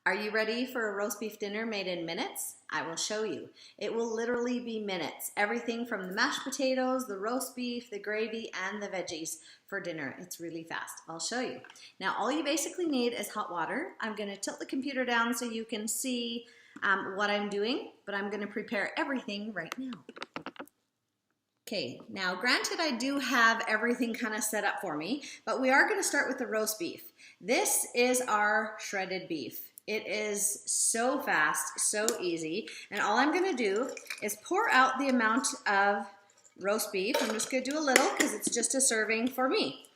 Are you ready for a roast beef dinner made in minutes? I will show you. It will literally be minutes. Everything from the mashed potatoes, the roast beef, the gravy, and the veggies for dinner. It's really fast. I'll show you. Now, all you basically need is hot water. I'm going to tilt the computer down so you can see what I'm doing, but I'm going to prepare everything right now. Okay, now granted I do have everything kind of set up for me, but we are going to start with the roast beef. This is our shredded beef. It is so fast, so easy, and all I'm going to do is pour out the amount of roast beef. I'm just going to do a little because it's just a serving for me.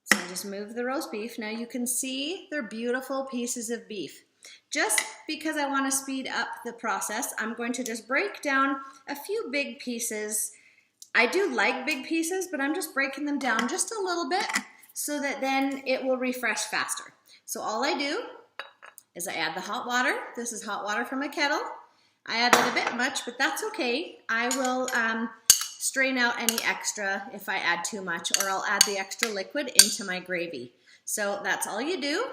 So I just move the roast beef. Now you can see they're beautiful pieces of beef. Just because I want to speed up the process, I'm going to just break down a few big pieces. I do like big pieces, but I'm just breaking them down just a little bit so that then it will refresh faster. So all I do is I add the hot water. This is hot water from a kettle. I added a bit much, but that's okay. I will strain out any extra if I add too much, or I'll add the extra liquid into my gravy. So that's all you do.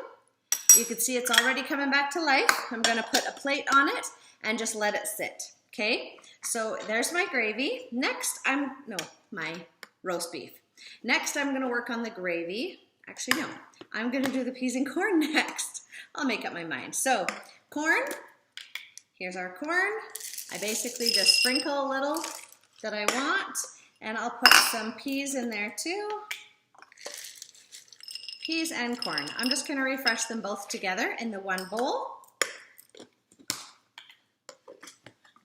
You can see it's already coming back to life. I'm gonna put a plate on it and just let it sit, okay? So there's my gravy. Next, my roast beef. Next, I'm gonna work on the gravy. Actually, no, I'm gonna do the peas and corn next. I'll make up my mind. So, corn, here's our corn. I basically just sprinkle a little that I want, and I'll put some peas in there too. Peas and corn. I'm just gonna refresh them both together in the one bowl.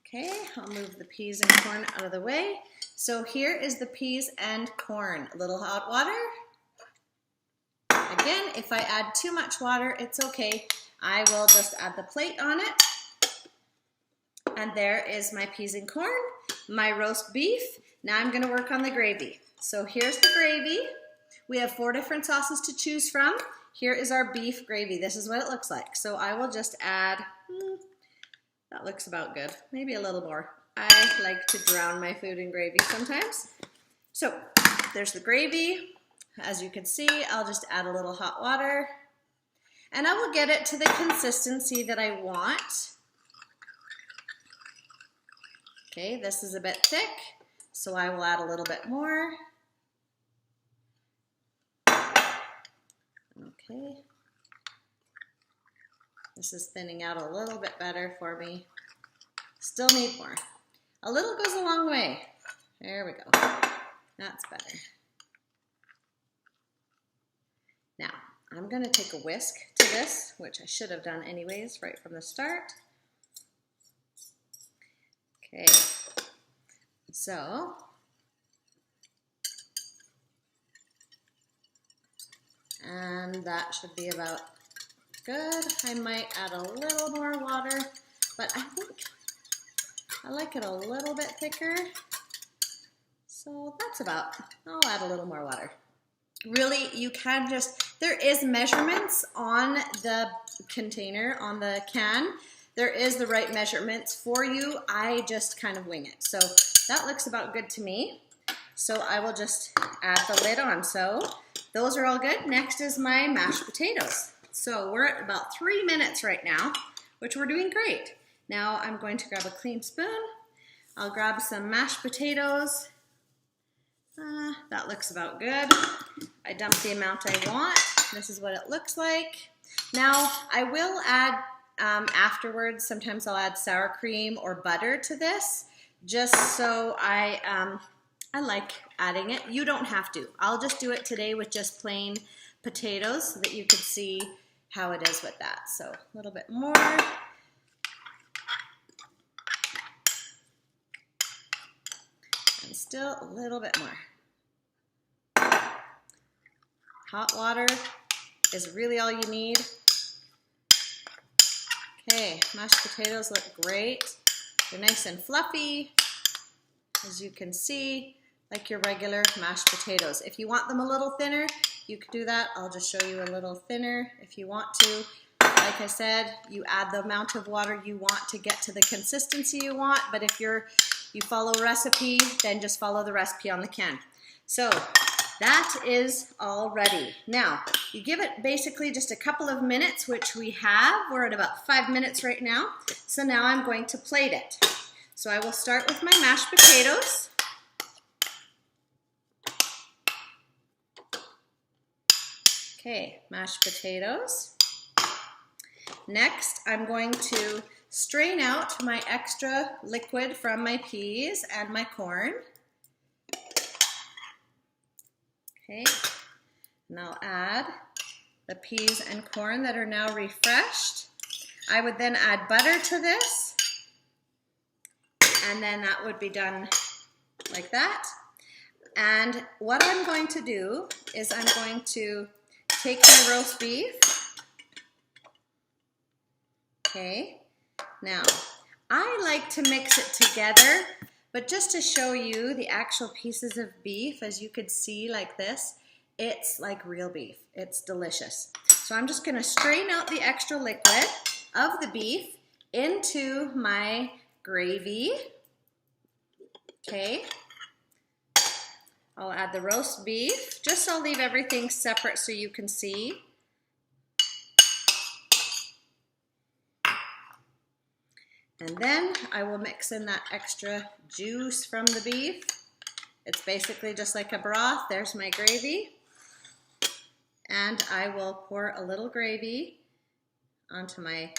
Okay, I'll move the peas and corn out of the way. So here is the peas and corn. A little hot water. Again, if I add too much water, it's okay. I will just add the plate on it. And there is my peas and corn, my roast beef. Now I'm gonna work on the gravy. So here's the gravy. We have 4 different sauces to choose from. Here is our beef gravy. This is what it looks like. So I will just add, that looks about good. Maybe a little more. I like to drown my food in gravy sometimes. So there's the gravy. As you can see, I'll just add a little hot water, and I will get it to the consistency that I want. Okay, this is a bit thick, so I will add a little bit more. Okay, this is thinning out a little bit better for me. Still need more. A little goes a long way. There we go. That's better. Now, I'm going to take a whisk to this, which I should have done anyways right from the start. Okay, so and that should be about good. I might add a little more water, but I think I like it a little bit thicker. So that's about, I'll add a little more water. Really, you can just, there is measurements on the container, on the can. There is the right measurements for you. I just kind of wing it. So that looks about good to me. So I will just add the lid on. So those are all good. Next is my mashed potatoes. So we're at about 3 minutes right now, which we're doing great. Now I'm going to grab a clean spoon. I'll grab some mashed potatoes. That looks about good. I dump the amount I want. This is what it looks like. Now I will add afterwards, sometimes I'll add sour cream or butter to this, just so I like adding it. You don't have to. I'll just do it today with just plain potatoes so that you can see how it is with that. So a little bit more. And still a little bit more. Hot water is really all you need. Okay, mashed potatoes look great. They're nice and fluffy, as you can see, like your regular mashed potatoes. If you want them a little thinner, you could do that. I'll just show you a little thinner if you want to. Like I said, you add the amount of water you want to get to the consistency you want, but if you follow a recipe, then just follow the recipe on the can. So that is all ready. Now, you give it basically just a couple of minutes, which we have. We're at about 5 minutes right now. So now I'm going to plate it. So I will start with my mashed potatoes. Okay, mashed potatoes. Next, I'm going to strain out my extra liquid from my peas and my corn. Okay, and I'll add the peas and corn that are now refreshed. I would then add butter to this, and then that would be done like that. And what I'm going to do is I'm going to take my roast beef. Okay, now I like to mix it together, but just to show you the actual pieces of beef, as you could see like this, it's like real beef. It's delicious. So I'm just gonna strain out the extra liquid of the beef into my gravy. Okay. I'll add the roast beef. Just I'll leave everything separate so you can see. And then I will mix in that extra juice from the beef. It's basically just like a broth. There's my gravy. And I will pour a little gravy onto my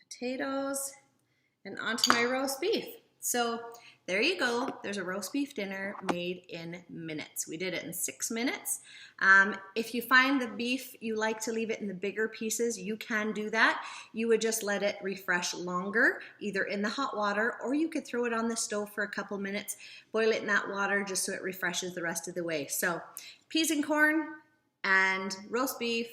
potatoes and onto my roast beef. So there you go. There's a roast beef dinner made in minutes. We did it in 6 minutes. If you find the beef, you like to leave it in the bigger pieces, you can do that. You would just let it refresh longer, either in the hot water, or you could throw it on the stove for a couple minutes, boil it in that water just so it refreshes the rest of the way. So peas and corn and roast beef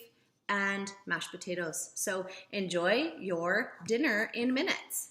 and mashed potatoes. So enjoy your dinner in minutes.